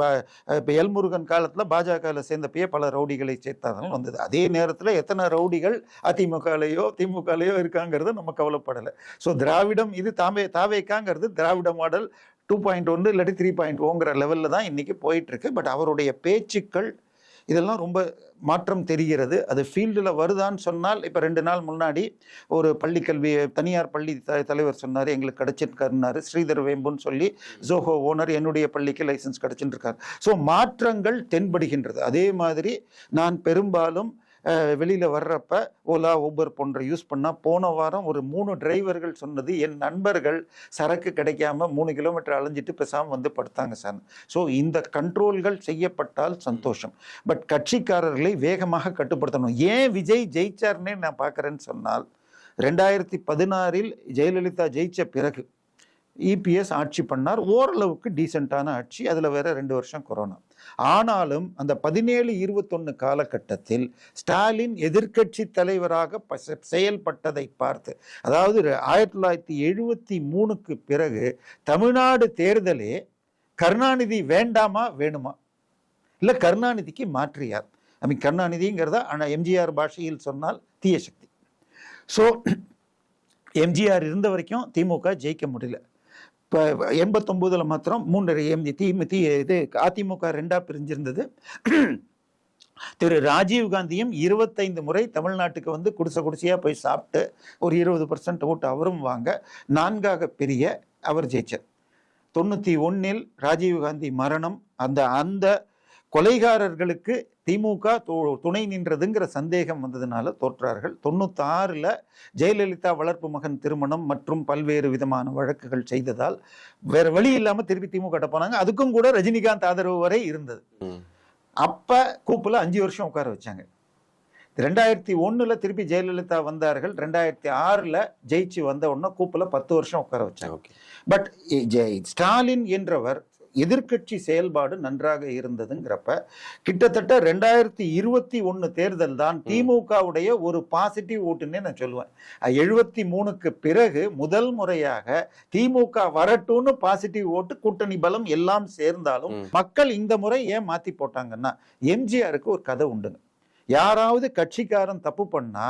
[SPEAKER 2] இப்போ எல்முருகன் காலத்தில் பாஜகவில் சேர்ந்தப்பயே பல ரவுடிகளை சேர்த்தாதான் வந்தது. அதே நேரத்தில் எத்தனை ரவுடிகள் அதிமுகலையோ திமுகலையோ இருக்காங்கிறது நம்ம கவலைப்படலை. ஸோ திராவிடம் இது தாவேகாங்கிறது திராவிட மாடல் 2.1 இல்லாட்டி 3.0ங்கிற லெவலில் தான் இன்றைக்கி போயிட்டுருக்கு. பட் அவருடைய பேச்சுக்கள் இதெல்லாம் ரொம்ப மாற்றம் தெரிகிறது. அது ஃபீல்டில் வருதான்னு சொன்னால், இப்போ 2 நாள் முன்னாடி ஒரு பள்ளிக்கல்வி தனியார் பள்ளி தலைவர் சொன்னார், எங்களுக்கு கிடச்சிருக்காருன்னாரு. ஸ்ரீதர் வேம்புன்னு சொல்லி ஜோஹோ ஓனர் என்னுடைய பள்ளிக்கு லைசன்ஸ் கிடச்சிட்டு இருக்காரு. ஸோ மாற்றங்கள் தென்படுகின்றது. அதே மாதிரி நான் பெரும்பாலும் வெளியில் வர்றப்ப ஓலா ஊபர் போன்ற யூஸ் பண்ணால், போன வாரம் ஒரு 3 டிரைவர்கள் சொன்னது, என் நண்பர்கள் சரக்கு கிடைக்காம 3 கிலோமீட்டர் அலைஞ்சிட்டு பேசாமல் வந்து படுத்தாங்க சார். ஸோ இந்த கண்ட்ரோல்கள் செய்யப்பட்டால் சந்தோஷம். பட் கட்சிக்காரர்களை வேகமாக கட்டுப்படுத்தணும். ஏன் விஜய் ஜெயிச்சார்னே நான் பார்க்குறேன்னு சொன்னால், 2016 ஜெயலலிதா ஜெயிச்ச பிறகு இபிஎஸ் ஆட்சி பண்ணார். ஓரளவுக்கு டீசெண்டான ஆட்சி. அதில் வேற 2 வருஷம் கொரோனா. ஆனாலும் அந்த 17-21 காலகட்டத்தில் ஸ்டாலின் எதிர்க்கட்சி தலைவராக செயல்பட்டதை பார்த்து, அதாவது 1973க்கு பிறகு தமிழ்நாடு தேர்தலே கருணாநிதி வேண்டாமா வேணுமா, இல்லை கருணாநிதிக்கு மாற்றியார். கருணாநிதிங்கிறத எம்ஜிஆர் பாஷையில் சொன்னால் தீய சக்தி. ஸோ எம்ஜிஆர் இருந்த வரைக்கும் திமுக ஜெயிக்க முடியல. இப்போ 89ல் மாத்திரம் 3 இது அதிமுக 2ஆக பிரிஞ்சிருந்தது. திரு ராஜீவ்காந்தியும் 25 முறை தமிழ்நாட்டுக்கு வந்து குடிசையாக போய் சாப்பிட்டு ஒரு 20% ஓட்டு அவரும் வாங்க 4ஆக பிரிய அவர் ஜெயிச்சார். 91ல் ராஜீவ்காந்தி மரணம், அந்த கொலைகாரர்களுக்கு திமுக துணை நின்றதுங்கிற சந்தேகம் வந்ததுனால தோற்றார்கள். 96ல் ஜெயலலிதா வளர்ப்பு மகன் திருமணம் மற்றும் பல்வேறு விதமான வழக்குகள் செய்ததால் வேற வழி இல்லாமல் திருப்பி திமுக போனாங்க. அதுக்கும் கூட ரஜினிகாந்த் ஆதரவு வரை இருந்தது. அப்ப கூப்பில் 5 வருஷம் உட்கார வச்சாங்க. 2001ல் திருப்பி ஜெயலலிதா வந்தார்கள். 2006ல் ஜெயிச்சு வந்த உடனே கூப்பில் 10 வருஷம் உட்கார வச்சாங்க. பட் ஸ்டாலின் என்றவர் எதிர்க்கட்சி செயல்பாடு நன்றாக இருந்ததுங்கிறப்ப கிட்டத்தட்ட 2021 தேர்தல் தான் திமுகவுடைய ஒரு பாசிட்டிவ் ஓட்டுன்னே நான் சொல்லுவேன். 73க்கு பிறகு முதல் முறையாக திமுக வரட்டும்னு பாசிட்டிவ் ஓட்டு, கூட்டணி பலம் எல்லாம் சேர்ந்தாலும் மக்கள் இந்த முறை ஏன் மாத்தி போட்டாங்கன்னா, எம்ஜிஆருக்கு ஒரு கதை உண்டுங்க. யாராவது கட்சிக்காரன் தப்பு பண்ணா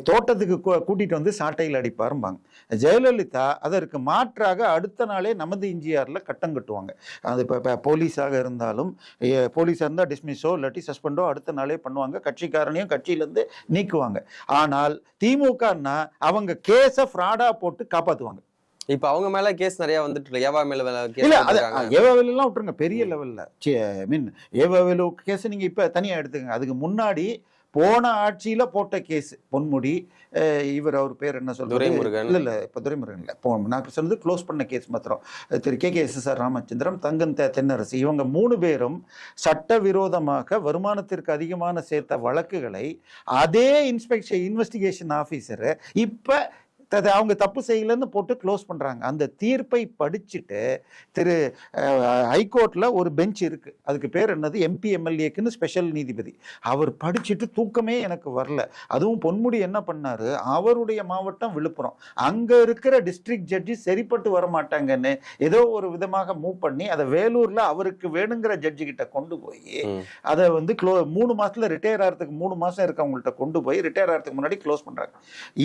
[SPEAKER 2] தோட்டத்துக்கு கூட்டிட்டு வந்து சாட்டையில் அடிப்பாரும்பாங்க. ஜெயலலிதா அதற்கு மாற்றாக அடுத்த நாளே நமது எம்ஜிஆர்ல கட்டம் கட்டுவாங்க. அது இப்போ போலீஸாக இருந்தாலும், போலீஸாக இருந்தால் டிஸ்மிஸோ இல்லாட்டி சஸ்பெண்டோ அடுத்த நாளே பண்ணுவாங்க. கட்சிக்காரனையும் கட்சியிலேருந்து நீக்குவாங்க. ஆனால் திமுகன்னா அவங்க கேஸை ஃப்ராடா போட்டு காப்பாற்றுவாங்க.
[SPEAKER 1] இப்ப அவங்க மேல கேஸ் நிறைய வந்துட்டு ஏவா மேல
[SPEAKER 2] ஏவாவேலாம் விட்டுருங்க, பெரிய லெவல்ல ஏவாவேலு கேஸ் நீங்க இப்ப தனியா எடுத்துக்கங்க. அதுக்கு முன்னாடி போன ஆட்சியில போட்ட கேஸ் பொன்முடி, இவர் அவர் பேர் என்ன சொல்றது,
[SPEAKER 1] துரைமுருகன்.
[SPEAKER 2] இல்ல இப்ப துரைமுருகன் இல்ல, நான் சொன்னது க்ளோஸ் பண்ண கேஸ் மாத்திரம், திரு KKSSR ராமச்சந்திரன், தங்கன் தென்னரசு, இவங்க 3 பேரும் சட்டவிரோதமாக வருமானத்திற்கு அதிகமான சேர்த்த வழக்குகளை அதே இன்வெஸ்டிகேஷன் ஆபீசர் இப்ப அவங்க தப்பு செய்யலன்னு போட்டு க்ளோஸ் பண்றாங்க. அந்த தீர்ப்பை படிச்சுட்டு திரு ஹைகோர்ட்ல ஒரு பெஞ்ச் இருக்கு, அதுக்கு பேர் என்னது, MP MLAக்குன்னு ஸ்பெஷல் நீதிபதி, அவர் படிச்சுட்டு தூக்கமே எனக்கு வரல. அதுவும் பொன்முடி என்ன பண்ணாரு, அவருடைய மாவட்டம் விழுப்புரம், அங்க இருக்கிற டிஸ்ட்ரிக்ட் ஜட்ஜி சரிப்பட்டு வர மாட்டாங்கன்னு ஏதோ ஒரு விதமாக மூவ் பண்ணி அதை வேலூர்ல அவருக்கு வேணுங்கிற ஜட்ஜி கிட்ட கொண்டு போய் அதை வந்து 3 மாசத்துல ரிட்டையர் ஆகிறதுக்கு 3 மாசம் இருக்கவங்கள்ட்ட கொண்டு போய் ரிட்டையர் ஆகிறதுக்கு முன்னாடி க்ளோஸ் பண்றாங்க.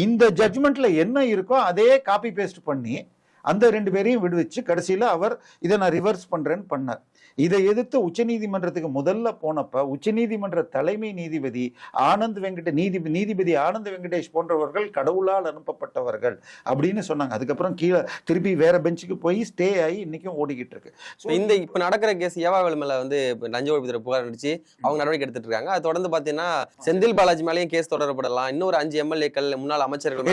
[SPEAKER 2] இந்த ஜட்ஜ்மெண்ட்ல என்ன இருக்கோ அதே காப்பி பேஸ்ட் பண்ணி அந்த 2 பேரையும் விடுவிச்சு கடைசியில அவர் இதை நான் ரிவர்ஸ் பண்றேன்னு பண்ணார். இதை எதிர்த்து உச்சநீதிமன்றத்துக்கு முதல்ல போனப்ப உச்சநீதிமன்ற தலைமை நீதிபதி நீதிபதி ஆனந்த் வெங்கடேஷ் போன்றவர்கள் கடவுளால் அனுப்பப்பட்டவர்கள் அப்படின்னு சொன்னாங்க. அதுக்கப்புறம் கீழே திருப்பி வேற பெஞ்சுக்கு போய் ஸ்டே ஆகி இன்னைக்கும் ஓடிக்கிட்டு இருக்கு.
[SPEAKER 1] இந்த இப்ப நடக்கிற கேஸ் ஏவாவேலு மேல வந்து லஞ்ச ஒழிப்புத்துறை புகார் அடிச்சு அவங்க நடவடிக்கை எடுத்துட்டு இருக்காங்க. அது தொடர்ந்து பாத்தீங்கன்னா செந்தில் பாலாஜி மேலேயும் கேஸ் தொடரப்படலாம், இன்னொரு 5 MLAக்கள் முன்னாள் அமைச்சர்கள்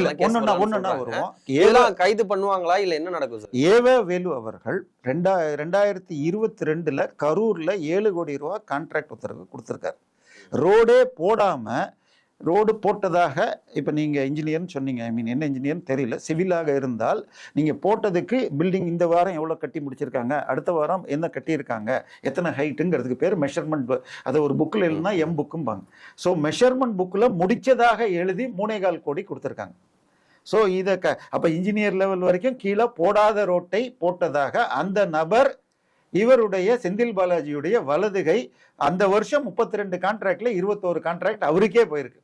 [SPEAKER 1] கைது பண்ணுவாங்களா, இல்ல என்ன நடக்கும் சார்?
[SPEAKER 2] ஏவாவேலு அவர்கள் 2022 கரூர்ல 7 கோடி ரூபாய் கான்ட்ராக்ட் உத்தரவு கொடுத்திருக்காரு. ரோடே போடாம, ரோடு போட்டதாக இப்ப நீங்க இன்ஜினியர்னு சொன்னீங்க, என்ன இன்ஜினியர்னு தெரியல, சிவிலாக இருந்தால் நீங்க போட்டதுக்கு பில்டிங் இந்த வாரம் எவ்வளவு கட்டி முடிச்சிருக்காங்க, அடுத்த வாரம் என்ன கட்டியிருக்காங்க, எத்தனை ஹைட்டுங்கிறதுக்கு பேர் மெஷர்மெண்ட். அதை ஒரு புக்கில் எழுதினா புக்கும்பாங்க. ஸோ மெஷர்மெண்ட் புக்கில் முடிச்சதாக எழுதி 3.25 கோடி கொடுத்துருக்காங்க. ஸோ இதை அப்ப இன்ஜினியர் லெவல் வரைக்கும் கீழே போடாத ரோட்டை போட்டதாக அந்த நபர், இவருடைய செந்தில் பாலாஜியுடைய வலதுகை, அந்த வருஷம் 32 கான்ட்ராக்ட்ல 21 கான்ட்ராக்ட் அவருக்கே போயிருக்கு.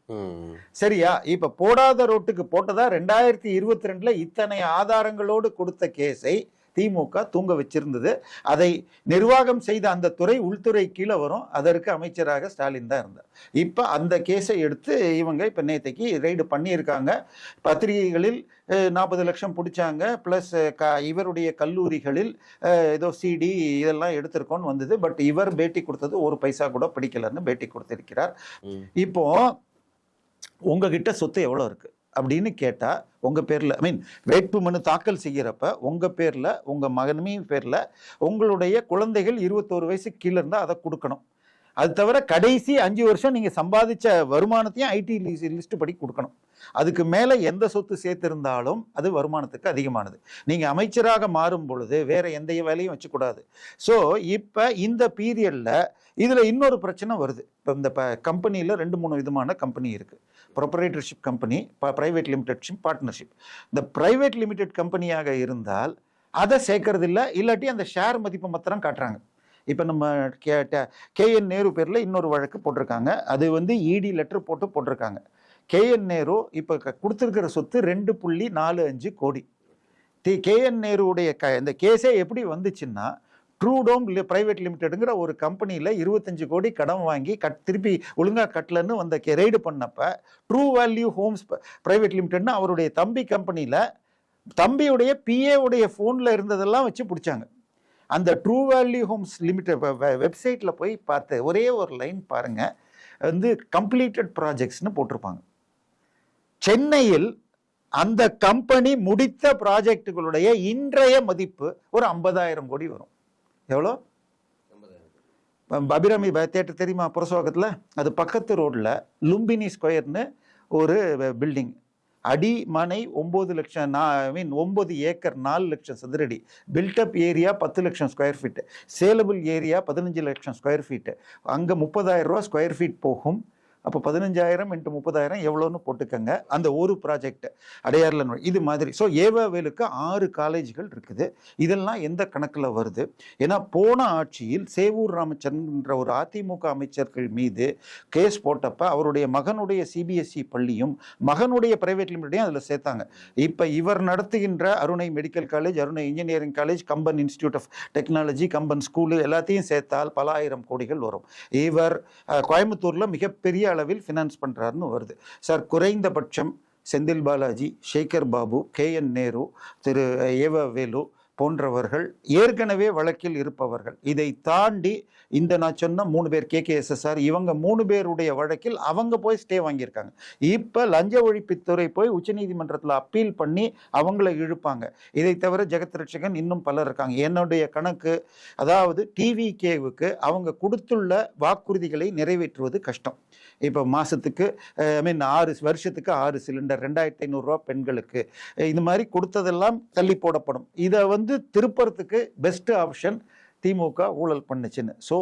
[SPEAKER 2] சரியா? இப்ப போடாத ரோட்டுக்கு போட்டதா 2022 இத்தனை ஆதாரங்களோடு கொடுத்த கேஸை திமுக தூங்க வச்சிருந்தது. அதை நிர்வாகம் செய்த அந்த துறை உள்துறை கீழே வரும், அதற்கு அமைச்சராக ஸ்டாலின் தான் இருந்தார். இப்ப அந்த கேஸை எடுத்து இவங்க இப்ப நேத்தைக்கு ரெய்டு பண்ணியிருக்காங்க. பத்திரிகைகளில் 40 லட்சம் பிடிச்சாங்க, பிளஸ் இவருடைய கல்லூரிகளில் ஏதோ CD இதெல்லாம் எடுத்திருக்கோன்னு வந்தது. பட் இவர் பேட்டி கொடுத்தது 1 பைசா கூட பிடிக்கலன்னு பேட்டி கொடுத்திருக்கிறார். இப்போ உங்ககிட்ட சொத்து எவ்வளவு இருக்கு அப்படின்னு கேட்டா, உங்க பேர்ல வேட்பு மனு தாக்கல் செய்யறப்ப உங்க பேர்ல, உங்க மகனுமே பேர்ல, உங்களுடைய குழந்தைகள் 21 வயசுக்கு கீழே இருந்தா அதை கொடுக்கணும். அது தவிர கடைசி 5 வருஷம் நீங்க சம்பாதிச்ச வருமானத்தையும் IT லிஸ்ட் படி கொடுக்கணும். அதுக்கு மேல எந்த சொத்து சேர்த்திருந்தாலும் அது வருமானத்துக்கு அதிகமானது. நீங்க அமைச்சராக மாறும் பொழுது வேற எந்த வேலையும் வச்சுக்கூடாது. ஸோ இப்ப இந்த பீரியட்ல இதுல இன்னொரு பிரச்சனை வருது. இப்போ இந்த கம்பெனியில 2-3 விதமான கம்பெனி இருக்கு. ப்ரொப்ரைட்டர்ஷிப் கம்பெனி, பிரைவேட் லிமிடெட்ஷிப், பார்ட்னர்ஷிப். இந்த பிரைவேட் லிமிடெட் கம்பெனியாக இருந்தால் அதை சேர்க்கறது இல்லை, இல்லாட்டி அந்த ஷேர் மதிப்பு மாத்திரம் காட்டுறாங்க. இப்போ நம்ம KN நேரு பேரில் இன்னொரு வழக்கு போட்டிருக்காங்க. அது வந்து ED லெட்டர் போட்டிருக்காங்க. KN நேரு இப்போ கொடுத்துருக்கிற சொத்து 2.45 கோடி. KN நேருடைய இந்த கேஸே எப்படி வந்துச்சுன்னா, ட்ரூடோம் பிரைவேட் லிமிடெட்ங்கிற ஒரு கம்பெனியில் 25 கோடி கடன் வாங்கி திருப்பி ஒழுங்காக கட்டலன்னு வந்த ரெய்டு பண்ணப்ப ட்ரூ வேல்யூ ஹோம்ஸ் பிரைவேட் லிமிடெட்னு அவருடைய தம்பி கம்பெனியில் தம்பியுடைய PA உடைய ஃபோனில் இருந்ததெல்லாம் வச்சு பிடிச்சாங்க. அந்த ட்ரூ வேல்யூ ஹோம்ஸ் லிமிடெட் வெப்சைட்ல போய் பார்த்து ஒரே ஒரு லைன் பாருங்க, வந்து கம்ப்ளீட்டட் ப்ராஜெக்ட்ஸ்னு போட்டிருப்பாங்க. சென்னையில் அந்த கம்பெனி முடித்த ப்ராஜெக்டுகளுடைய இன்றைய மதிப்பு ஒரு 50,000 கோடி வரும். எவ்வளோ? அபிராமி தேட்டர் தெரியுமா புரசோகத்தில்? அது பக்கத்து ரோட்ல லும்பினி ஸ்கொயர்னு ஒரு பில்டிங், அடி மனை 9 லட்சம், 9 ஏக்கர் 4 லட்சம் சதுரடி, பில்டப் ஏரியா 10 லட்சம் ஸ்கொயர் ஃபீட், சேலபிள் ஏரியா 15 லட்சம் ஸ்கொயர் ஃபீட். அங்கே 30,000 ரூபா ஸ்கொயர் ஃபீட் போகும். அப்போ 15,000 × 30,000 எவ்வளோன்னு போட்டுக்கங்க. அந்த ஒரு ப்ராஜெக்ட் அடையாறுல இது மாதிரி. ஸோ ஏவாவேலுக்கு 6 காலேஜ்கள் இருக்குது. இதெல்லாம் எந்த கணக்கில் வருது? ஏன்னா போன ஆட்சியில் சேவூர் ராமச்சந்திரன்ற ஒரு அதிமுக அமைச்சர்கள் மீது கேஸ் போட்டப்ப அவருடைய மகனுடைய CBSE பள்ளியும் மகனுடைய பிரைவேட் லிமிட்டையும் அதில் சேர்த்தாங்க. இப்போ இவர் நடத்துகின்ற Arunai medical college, Arunai engineering college, Kamban institute of technology, Kamban school எல்லாத்தையும் சேர்த்தால் பல ஆயிரம் கோடிகள் வரும். இவர் கோயம்புத்தூர்ல மிகப்பெரிய அளவில் ஃபினான்ஸ் பண்றாருன்னு வருது. சார், குறைந்தபட்சம் செந்தில் பாலாஜி, சேகர் பாபு, KN நேரு, திரு ஏவாவேலு, போன்றவர்கள் ஏற்கனவே வழக்கில் இருப்பவர்கள். இதை தாண்டி இந்த நான் சொன்ன 3 பேர் KKSSR இவங்க 3 பேருடைய வழக்கில் அவங்க போய் ஸ்டே வாங்கியிருக்காங்க. இப்போ லஞ்ச ஒழிப்புத்துறை போய் உச்சநீதிமன்றத்தில் அப்பீல் பண்ணி அவங்கள இழுப்பாங்க. இதை தவிர ஜெகத் ரட்சகன் இன்னும் பலர் இருக்காங்க. என்னுடைய கணக்கு, அதாவது TVKவுக்கு அவங்க கொடுத்துள்ள வாக்குறுதிகளை நிறைவேற்றுவது கஷ்டம். இப்போ மாதத்துக்கு 6 வருஷத்துக்கு 6 சிலிண்டர், 2500 ரூபா பெண்களுக்கு, இந்த மாதிரி கொடுத்ததெல்லாம் தள்ளி போடப்படும். இதை திருப்பறதுக்கு பெஸ்ட் ஆப்ஷன் திமுக ஊழல் பண்ணுச்சுன்னு. ஸோ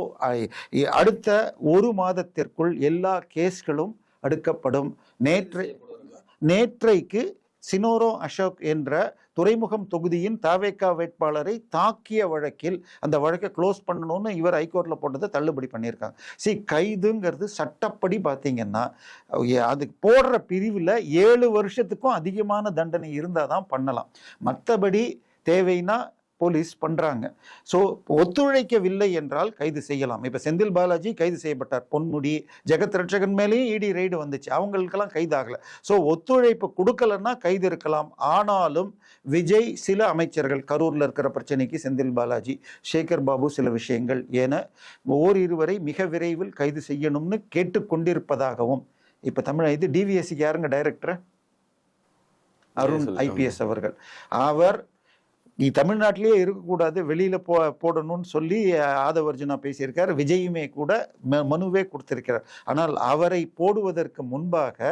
[SPEAKER 2] அடுத்த 1 மாதத்திற்குள் எல்லா கேஸ்களும் அடுக்கப்படும். நேற்றைக்கு சினோரோ அசோக் என்ற துறைமுகம் தொகுதியின் தாவேகா வேட்பாளரை தாக்கிய வழக்கில் அந்த வழக்கை க்ளோஸ் பண்ணணும்னு இவர் ஹைகோர்ட்டில் போட்டதை தள்ளுபடி பண்ணியிருக்காங்க. கைதுங்கிறது சட்டப்படி பார்த்தீங்கன்னா அதுக்கு போடுற பிரிவில் 7 வருஷத்துக்கும் அதிகமான தண்டனை இருந்தால் தான் பண்ணலாம். மற்றபடி தேவைன்னா போலீஸ் பண்ணுறாங்க. ஸோ ஒத்துழைக்கவில்லை என்றால் கைது செய்யலாம். இப்போ செந்தில் பாலாஜி கைது செய்யப்பட்டார். பொன்முடி, ஜெகத் ரட்சகன் மேலேயும் ED ரெய்டு வந்துச்சு, அவங்களுக்கெல்லாம் கைது ஆகலை. ஸோ ஒத்துழைப்பு கொடுக்கலன்னா கைது இருக்கலாம். ஆனாலும் விஜய் சில அமைச்சர்கள், கரூரில் இருக்கிற பிரச்சனைக்கு செந்தில் பாலாஜி, சேகர் பாபு சில விஷயங்கள் என ஓரிருவரை மிக விரைவில் கைது செய்யணும்னு கேட்டுக்கொண்டிருப்பதாகவும். இப்போ இது DVSக்கு யாருங்க டைரக்டர்? அருண் IPS அவர்கள். அவர் நீ தமிழ்நாட்டிலேயே இருக்கக்கூடாது, வெளியில் போடணும்னு சொல்லி ஆதவர்ஜுனா பேசியிருக்கார். விஜயுமே கூட மனுவே கொடுத்திருக்கிறார். ஆனால் அவரை போடுவதற்கு முன்பாக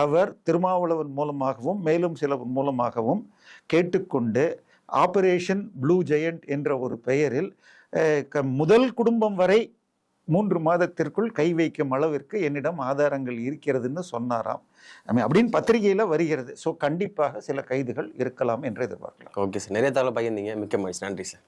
[SPEAKER 2] அவர் திருமாவளவன் மூலமாகவும் மேலும் சில மூலமாகவும் கேட்டுக்கொண்டு ஆபரேஷன் ப்ளூ ஜெயண்ட் என்ற ஒரு பெயரில் முதல் குடும்பம் வரை 3 மாதத்திற்குள் கை வைக்கும் அளவிற்கு என்னிடம் ஆதாரங்கள் இருக்கிறதுன்னு சொன்னாராம். அப்படின்னு பத்திரிகையில் வருகிறது. ஸோ கண்டிப்பாக சில கைதுகள் இருக்கலாம் என்று எதிர்பார்க்கலாம்.
[SPEAKER 1] ஓகே சார், நிறைய தகவல் பகிர்ந்தீங்க. மிக்க மகிழ்ச்சி. நன்றி சார்.